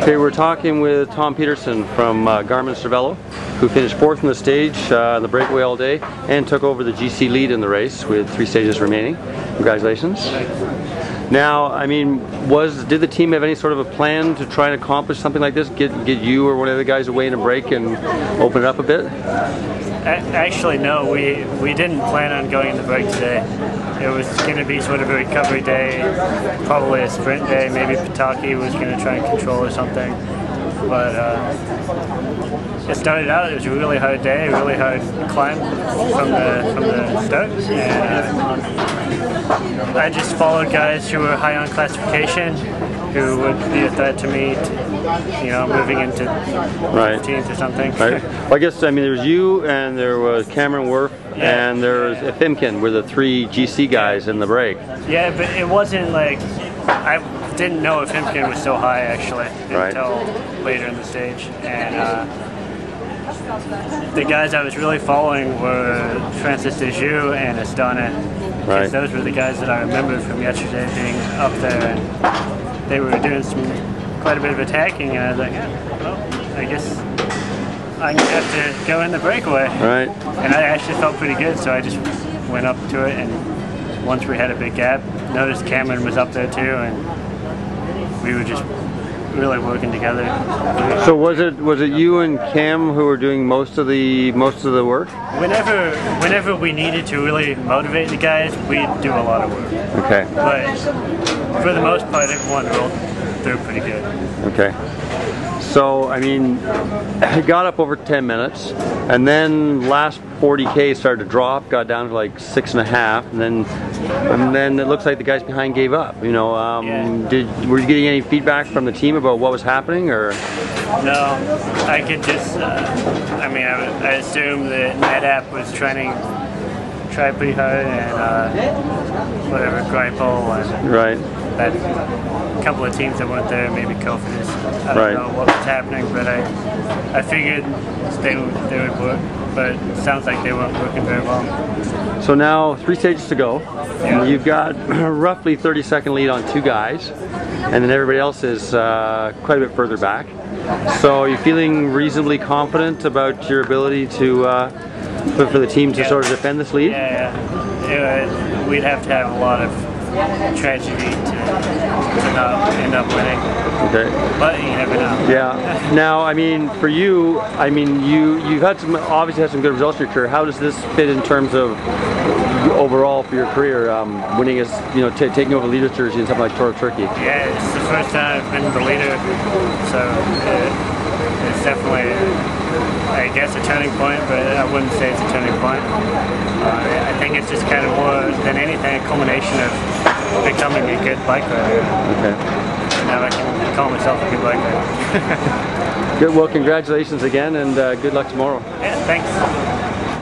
Okay, we're talking with Tom Peterson from Garmin-Cervelo, who finished 4th in the stage in the breakaway all day and took over the GC lead in the race with 3 stages remaining. Congratulations. Now, I mean, did the team have any sort of a plan to try and accomplish something like this? Get you or one of the guys away in a break and open it up a bit? Actually, no. We didn't plan on going in the break today. It was going to be sort of a recovery day, probably a sprint day. Maybe Pataki was going to try and control or something. But it started out, it was a really hard day, a really hard climb from the start. And I just followed guys who were high on classification, who would be a threat to me, you know, moving into 15th or something. Right. Well, I guess, I mean, there was you, and there was Cameron Worf, and there was Fimkin, were the 3 GC guys in the break. Yeah, but it wasn't like, I didn't know if Fimkin was so high, actually, until later in the stage. And the guys I was really following were Francis Dejoux and Astana. Because those were the guys that I remembered from yesterday being up there, and they were doing quite a bit of attacking, and I was like, yeah, well, I guess I'm going to have to go in the breakaway. Right. And I actually felt pretty good, so I just went up to it, and once we had a big gap, noticed Cameron was up there too, and we were just really working together. So was it you and Cam who were doing most of the work? Whenever we needed to really motivate the guys, we'd do a lot of work. Okay. But for the most part, everyone rolled through pretty good. Okay. So, I mean, it got up over 10 minutes, and then last 40K started to drop, got down to like 6.5, and then it looks like the guys behind gave up. You know, were you getting any feedback from the team about what was happening, or? No, I could just, I mean, I assume that NetApp was trying pretty hard, and whatever, Greipel, and that couple of teams that weren't there, maybe Kofis. I don't know what was happening, but I figured they would work, but it sounds like they weren't working very well. So now 3 stages to go. Yeah. You've got roughly 30-second lead on 2 guys, and then everybody else is quite a bit further back. So you're feeling reasonably confident about your ability to for the team to sort of defend this lead? Yeah. We'd have to have a lot of tragedy to not end up winning. Okay. But you never know. Yeah. Now, I mean, for you, I mean, you've had obviously had some good results in your career. How does this fit in terms of overall for your career, winning as, you know, taking over the leader's jersey in something like Tour of Turkey? Yeah, it's the first time I've been the leader, so it's definitely, I guess, a turning point, but I wouldn't say it's a turning point. I think it's just kind of more than anything a culmination of becoming a good bike rider. Okay. So now I can call myself a good bike rider. Good. Well, congratulations again, and good luck tomorrow. Yeah, thanks.